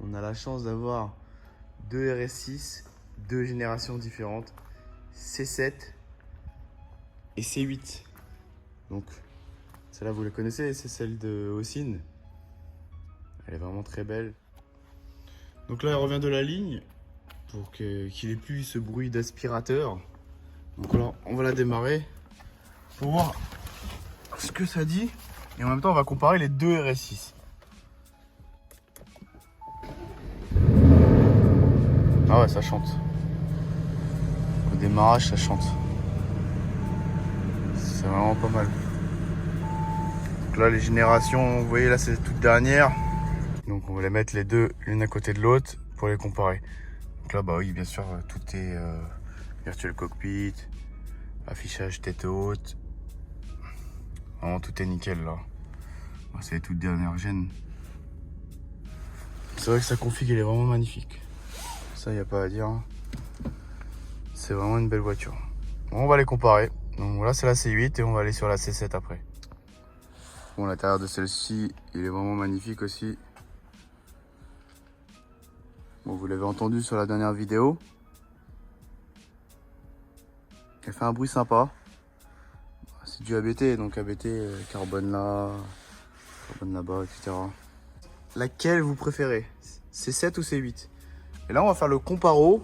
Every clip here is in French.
on a la chance d'avoir deux RS6, deux générations différentes, C7 et C8. Donc celle-là vous la connaissez, c'est celle de Hossin. Elle est vraiment très belle. Donc là elle revient de la ligne pour qu'il ait plus ce bruit d'aspirateur. Donc là on va la démarrer pour voir ce que ça dit. Et en même temps on va comparer les deux RS6. Ah ouais, ça chante. Au démarrage, ça chante. C'est vraiment pas mal. Donc là, les générations, vous voyez, là, c'est les toutes dernières. Donc on va les mettre les deux l'une à côté de l'autre pour les comparer. Donc là, bah oui, bien sûr, tout est virtual cockpit, affichage tête haute. Vraiment, tout est nickel là. C'est les toutes dernières gènes. C'est vrai que sa config, elle est vraiment magnifique. Ça, il n'y a pas à dire. C'est vraiment une belle voiture. Bon, on va les comparer. Donc là, c'est la C8 et on va aller sur la C7 après. Bon, l'intérieur de celle-ci, il est vraiment magnifique aussi. Bon, vous l'avez entendu sur la dernière vidéo. Elle fait un bruit sympa. C'est du ABT, donc ABT, carbone là-bas, etc. Laquelle vous préférez? C7 ou C8? Et là, on va faire le comparo.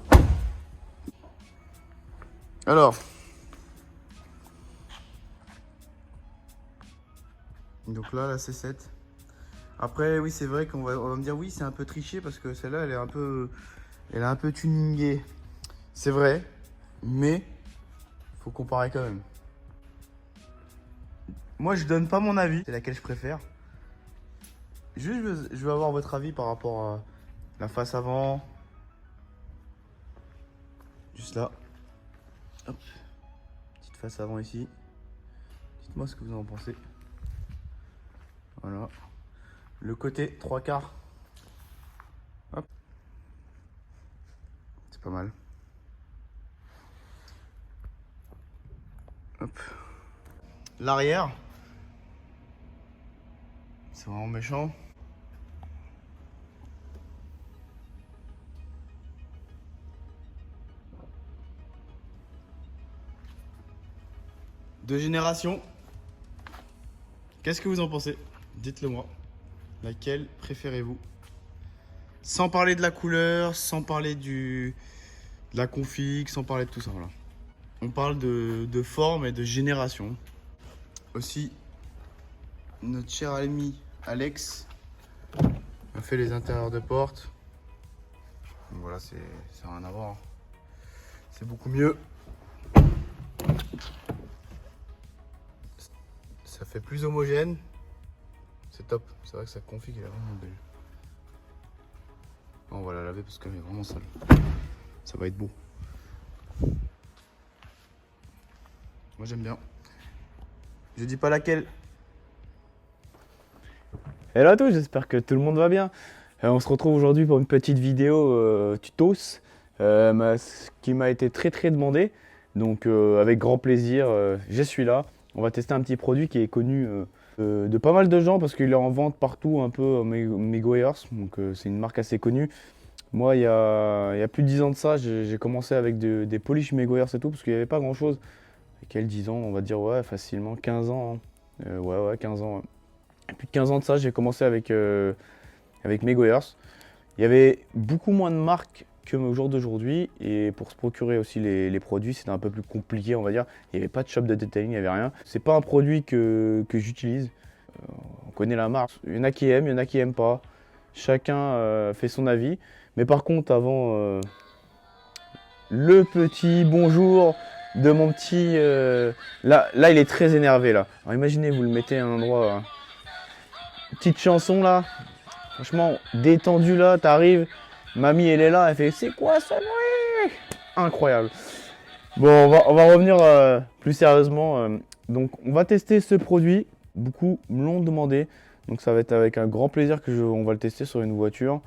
Alors. Donc là, la C7. Après, oui, c'est vrai qu'on va me dire, oui, c'est un peu triché parce que celle-là, elle est un peu tuningée. C'est vrai, mais faut comparer quand même. Moi, je donne pas mon avis. C'est laquelle je préfère. Juste, je veux avoir votre avis par rapport à la face avant. Juste là. Hop. Petite face avant ici. Dites-moi ce que vous en pensez. Voilà. Le côté 3/4. Hop. C'est pas mal. Hop. L'arrière. C'est vraiment méchant. Deux générations. Qu'est-ce que vous en pensez? Dites-le moi. Laquelle préférez-vous? Sans parler de la couleur, sans parler de la config, sans parler de tout ça. Voilà. On parle de forme et de génération. Aussi, notre cher ami Alex a fait les intérieurs de porte. Donc voilà, ça n'a rien à voir. C'est beaucoup mieux. Ça fait plus homogène. C'est top. C'est vrai que sa config est vraiment belle. On va la laver parce qu'elle est vraiment sale. Ça va être beau. Moi j'aime bien. Je dis pas laquelle. Hello à tous, j'espère que tout le monde va bien. On se retrouve aujourd'hui pour une petite vidéo tutos qui m'a été très demandé. Donc avec grand plaisir, je suis là. On va tester un petit produit qui est connu de pas mal de gens parce qu'il est en vente partout un peu Megoirs. Donc c'est une marque assez connue. Moi il y a plus de 10 ans de ça, j'ai commencé avec des polish Megoirs et tout parce qu'il n'y avait pas grand chose. Quel 10 ans, on va dire ouais facilement 15 ans. Hein. Ouais 15 ans. Ouais. Plus de 15 ans de ça, j'ai commencé avec Megoirs. Il y avait beaucoup moins de marques qu'au jour d'aujourd'hui. Et pour se procurer aussi les produits, c'était un peu plus compliqué, on va dire. Il n'y avait pas de shop de detailing, il n'y avait rien. C'est pas un produit que j'utilise. On connaît la marque. Il y en a qui aiment, il y en a qui n'aiment pas. Chacun fait son avis. Mais par contre, avant le petit bonjour de mon petit... là, il est très énervé, là. Alors imaginez, vous le mettez à un endroit... petite chanson là, franchement détendu là, t'arrives, mamie elle est là, elle fait c'est quoi ce bruit? Incroyable. Bon, on va revenir plus sérieusement. Donc on va tester ce produit, beaucoup me l'ont demandé, donc ça va être avec un grand plaisir on va le tester sur une voiture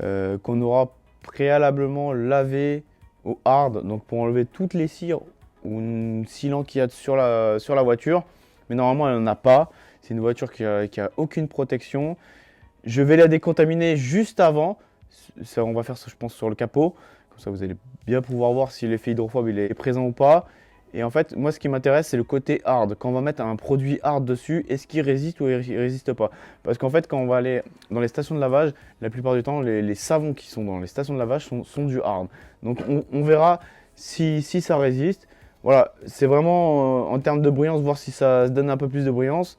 qu'on aura préalablement lavé au hard, donc pour enlever toutes les cires ou silents qu'il y a sur la voiture, mais normalement elle n'en a pas. C'est une voiture qui a aucune protection. Je vais la décontaminer juste avant. Ça, on va faire ça, je pense, sur le capot. Comme ça, vous allez bien pouvoir voir si l'effet hydrophobe il est présent ou pas. Et en fait, moi, ce qui m'intéresse, c'est le côté hard. Quand on va mettre un produit hard dessus, est-ce qu'il résiste ou il résiste pas? Parce qu'en fait, quand on va aller dans les stations de lavage, la plupart du temps, les savons qui sont dans les stations de lavage sont du hard. Donc, on verra si ça résiste. Voilà, c'est vraiment en termes de bruyance, voir si ça se donne un peu plus de bruyance.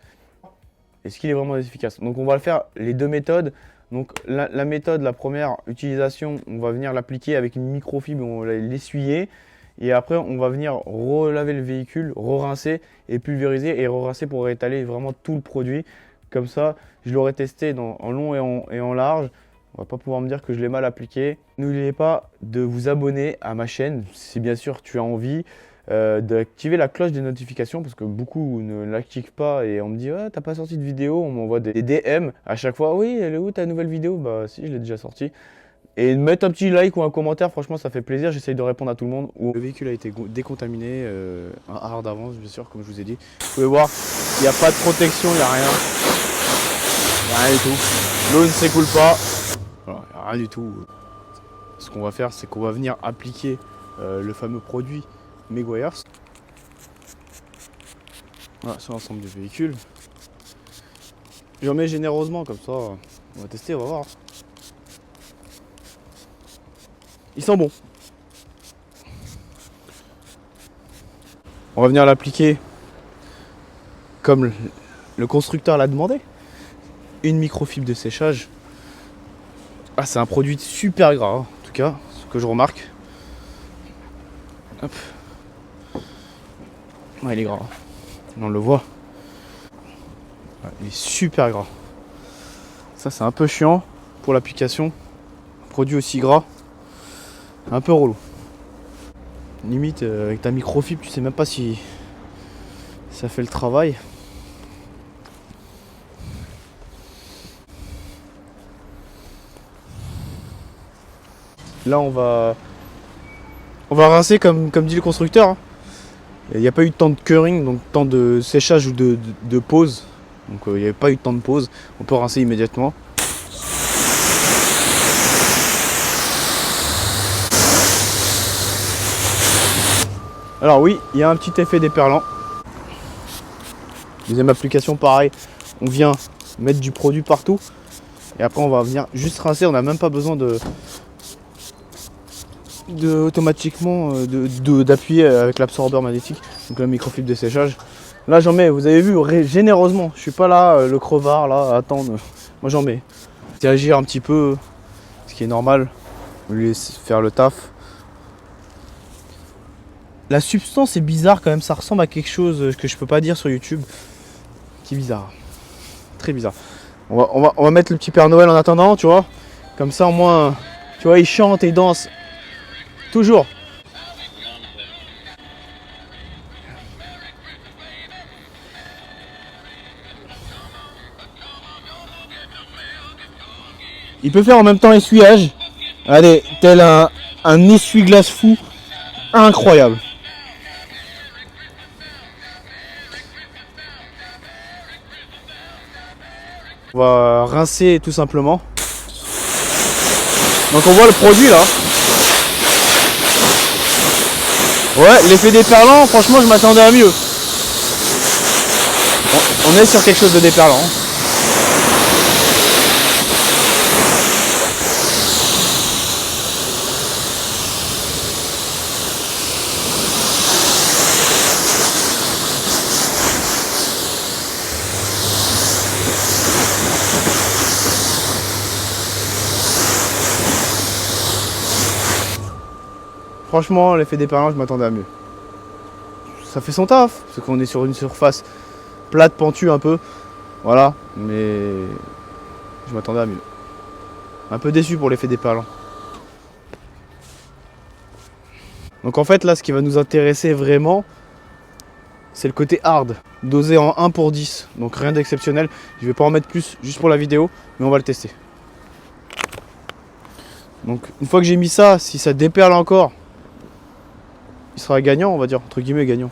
Est-ce qu'il est vraiment efficace? Donc, on va le faire les deux méthodes. Donc, la méthode, la première utilisation, on va venir l'appliquer avec une microfibre, on va l'essuyer. Et après, on va venir relaver le véhicule, re-rincer et pulvériser et re-rincer pour étaler vraiment tout le produit. Comme ça, je l'aurai testé en long et en large. On va pas pouvoir me dire que je l'ai mal appliqué. N'oubliez pas de vous abonner à ma chaîne si bien sûr tu as envie. D'activer la cloche des notifications parce que beaucoup ne l'activent pas et on me dit ah, t'as pas sorti de vidéo, on m'envoie des DM à chaque fois. Oui, elle est où ta nouvelle vidéo? Bah si, je l'ai déjà sortie. Et mettre un petit like ou un commentaire, franchement, ça fait plaisir. J'essaye de répondre à tout le monde. Le véhicule a été décontaminé, un hard d'avance, bien sûr, comme je vous ai dit. Vous pouvez voir, il n'y a pas de protection, il n'y a rien. Il n'y a rien du tout. L'eau ne s'écoule pas. Voilà, il n'y a rien du tout. Ce qu'on va faire, c'est qu'on va venir appliquer le fameux produit Meguiar's. Voilà, sur l'ensemble du véhicule. J'en mets généreusement, comme ça, on va tester, on va voir. Ils sont bons. On va venir l'appliquer comme le constructeur l'a demandé. Une microfibre de séchage. Ah, c'est un produit super gras, en tout cas, ce que je remarque. Hop. Ouais, il est gras. On le voit. Ouais, il est super gras. Ça, c'est un peu chiant pour l'application. Un produit aussi gras. Un peu relou. Limite, avec ta microfibre, tu sais même pas si ça fait le travail. Là, on va rincer comme dit le constructeur. Hein. Il n'y a pas eu de temps de curing, donc temps de séchage ou de pause. Donc il n'y avait pas eu de temps de pause. On peut rincer immédiatement. Alors oui, il y a un petit effet déperlant. Deuxième application, pareil. On vient mettre du produit partout. Et après, on va venir juste rincer. On n'a même pas besoin automatiquement d'appuyer avec l'absorbeur magnétique. Donc la microfibre de séchage. Là, j'en mets, vous avez vu, généreusement. Je suis pas là, le crevard, là, à attendre. Moi, j'en mets. C'est agir un petit peu, ce qui est normal. Vous laissez faire le taf. La substance est bizarre quand même, ça ressemble à quelque chose que je peux pas dire sur YouTube. Qui est bizarre. Très bizarre. On va mettre le petit Père Noël en attendant, tu vois. Comme ça au moins, tu vois, il chante et il danse. Toujours. Il peut faire en même temps essuyage. Allez, tel un essuie-glace fou. Incroyable. On va rincer tout simplement. Donc on voit le produit là. Ouais, l'effet déperlant, franchement je m'attendais à mieux. On est sur quelque chose de déperlant. Franchement, l'effet déperlant, je m'attendais à mieux. Ça fait son taf, parce qu'on est sur une surface plate, pentue un peu. Voilà, mais je m'attendais à mieux. Un peu déçu pour l'effet déperlant. Donc en fait, là, ce qui va nous intéresser vraiment, c'est le côté hard, dosé en 1/10. Donc rien d'exceptionnel. Je vais pas en mettre plus, juste pour la vidéo, mais on va le tester. Donc une fois que j'ai mis ça, si ça déperle encore, il sera gagnant, on va dire, entre guillemets gagnant.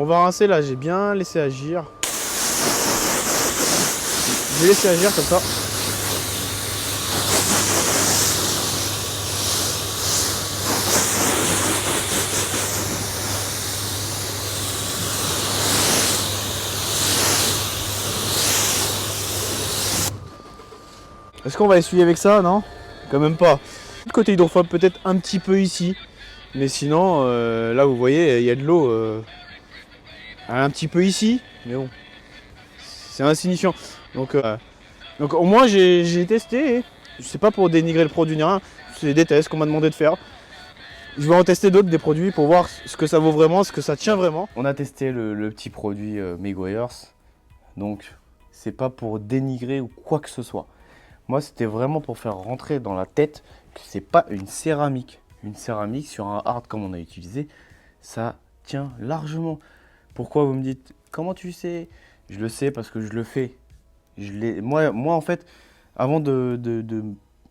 On va rincer là, j'ai bien laissé agir. Je vais laisser agir comme ça. Est-ce qu'on va essuyer avec ça? Non, quand même pas. Côté hydrophobe, peut-être un petit peu ici. Mais sinon, là vous voyez, il y a de l'eau un petit peu ici. Mais bon, c'est insignifiant. Donc au moins j'ai testé. C'est pas pour dénigrer le produit ni rien. C'est des tests qu'on m'a demandé de faire. Je vais en tester d'autres, des produits, pour voir ce que ça vaut vraiment, ce que ça tient vraiment. On a testé le petit produit Megoyers. Donc c'est pas pour dénigrer ou quoi que ce soit. Moi, c'était vraiment pour faire rentrer dans la tête que c'est pas une céramique. Une céramique sur un hard comme on a utilisé, ça tient largement. Pourquoi vous me dites, comment tu sais? Je le sais parce que je le fais. Moi, en fait, avant de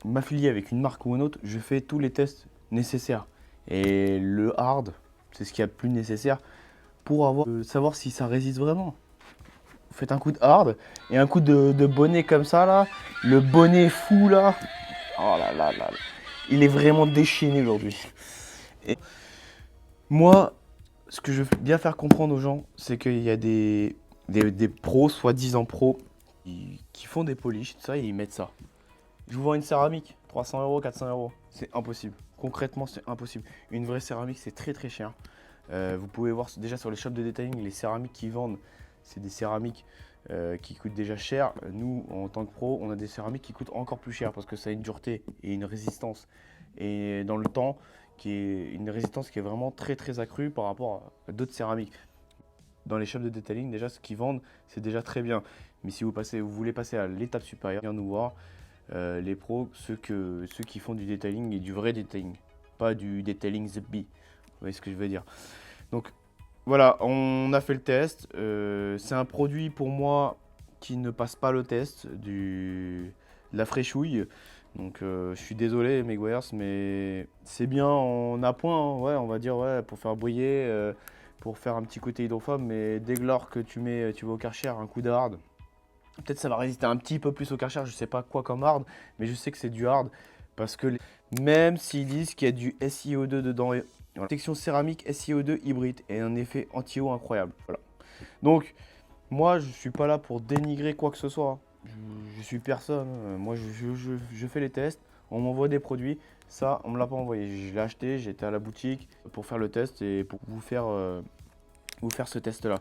m'affilier avec une marque ou une autre, je fais tous les tests nécessaires. Et le hard, c'est ce qu'il y a de plus nécessaire pour savoir si ça résiste vraiment. Vous faites un coup de hard et un coup de bonnet comme ça là, le bonnet fou là, oh là là là, il est vraiment déchaîné aujourd'hui. Et moi, ce que je veux bien faire comprendre aux gens, c'est qu'il y a des pros, soi-disant pros, qui font des polish, tout ça, et ils mettent ça. Je vous vends une céramique, 300 €, 400 €, c'est impossible. Concrètement, c'est impossible. Une vraie céramique, c'est très très cher. Vous pouvez voir déjà sur les shops de detailing, les céramiques qu'ils vendent, c'est des céramiques qui coûtent déjà cher. Nous, en tant que pro, on a des céramiques qui coûtent encore plus cher parce que ça a une dureté et une résistance. Et dans le temps, qui est une résistance qui est vraiment très très accrue par rapport à d'autres céramiques. Dans les shops de detailing, déjà, ce qu'ils vendent, c'est déjà très bien. Mais si vous voulez passer à l'étape supérieure, viens nous voir. Les pros, ceux qui font du detailing et du vrai detailing, pas du detailing the bee. Vous voyez ce que je veux dire. Donc voilà, on a fait le test. C'est un produit pour moi qui ne passe pas le test de la fraîchouille. Donc je suis désolé Megoyers, mais c'est bien en appoint, hein, ouais, on va dire, ouais, pour faire briller, pour faire un petit côté hydrophobe. Mais dès lors que tu vas au Karcher, un coup de hard, peut-être ça va résister un petit peu plus au Karcher, je sais pas quoi comme hard, mais je sais que c'est du hard parce que même s'ils disent qu'il y a du SiO2 dedans, protection céramique SiO2 hybride et un effet anti-eau incroyable. Voilà. Donc moi je suis pas là pour dénigrer quoi que ce soit. Je suis personne. Moi je fais les tests, on m'envoie des produits. Ça on me l'a pas envoyé. Je l'ai acheté, j'étais à la boutique pour faire le test et pour vous faire ce test là.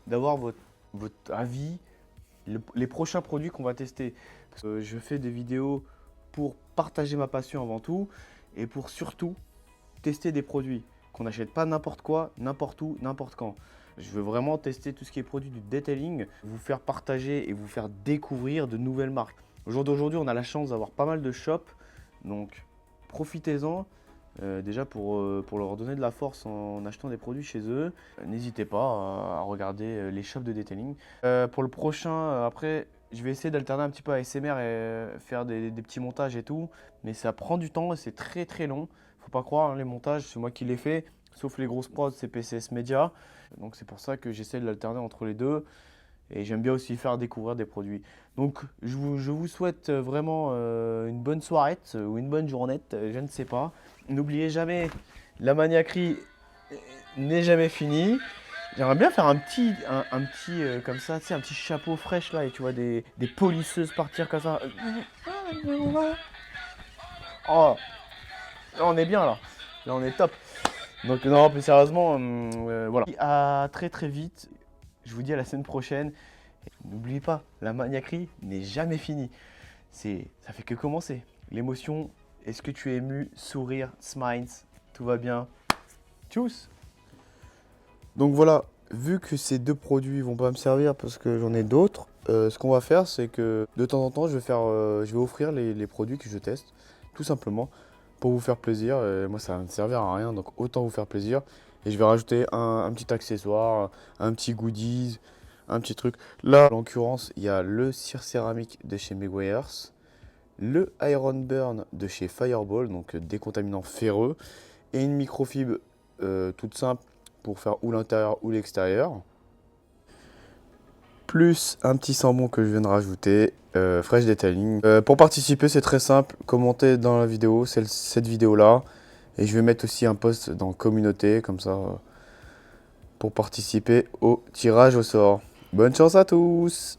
D'avoir votre avis. Les prochains produits qu'on va tester. Je fais des vidéos pour partager ma passion avant tout et pour surtout tester des produits. Qu'on n'achète pas n'importe quoi, n'importe où, n'importe quand. Je veux vraiment tester tout ce qui est produit du detailing, vous faire partager et vous faire découvrir de nouvelles marques. Au jour d'aujourd'hui, on a la chance d'avoir pas mal de shops, donc profitez-en. Déjà pour leur donner de la force en achetant des produits chez eux. N'hésitez pas à regarder les shops de detailing. Pour le prochain, après, je vais essayer d'alterner un petit peu à ASMR et faire des petits montages et tout. Mais ça prend du temps et c'est très très long. Faut pas croire, hein, les montages, c'est moi qui les fais. Sauf les grosses prods, c'est PCS Media. Donc c'est pour ça que j'essaie de l'alterner entre les deux. Et j'aime bien aussi faire découvrir des produits. Donc je vous souhaite vraiment une bonne soirée ou une bonne journée, je ne sais pas. N'oubliez jamais, la maniaquerie n'est jamais finie. J'aimerais bien faire un petit comme ça, tu sais, un petit chapeau fraîche là, et tu vois des polisseuses partir comme ça. Oh, là on est bien là, là on est top. Donc non, plus sérieusement, voilà. À très très vite. Je vous dis à la semaine prochaine. N'oubliez pas, la maniaquerie n'est jamais finie. Ça fait que commencer. L'émotion, est-ce que tu es ému? Sourire, smiles, tout va bien. Tchuss! Donc voilà, vu que ces deux produits vont pas me servir parce que j'en ai d'autres, ce qu'on va faire, c'est que de temps en temps, je vais offrir les produits que je teste, tout simplement, pour vous faire plaisir. Et moi, ça va me servir à rien, donc autant vous faire plaisir. Et je vais rajouter un petit accessoire, un petit goodies, un petit truc. Là, en l'occurrence, il y a le cire céramique de chez Megoyers, le Iron Burn de chez Fireball, donc décontaminant ferreux, et une microfibre toute simple pour faire ou l'intérieur ou l'extérieur. Plus un petit sambon que je viens de rajouter, Fresh Detailing. Pour participer, c'est très simple, commentez dans la vidéo, cette vidéo-là. Et je vais mettre aussi un post dans communauté, comme ça, pour participer au tirage au sort. Bonne chance à tous!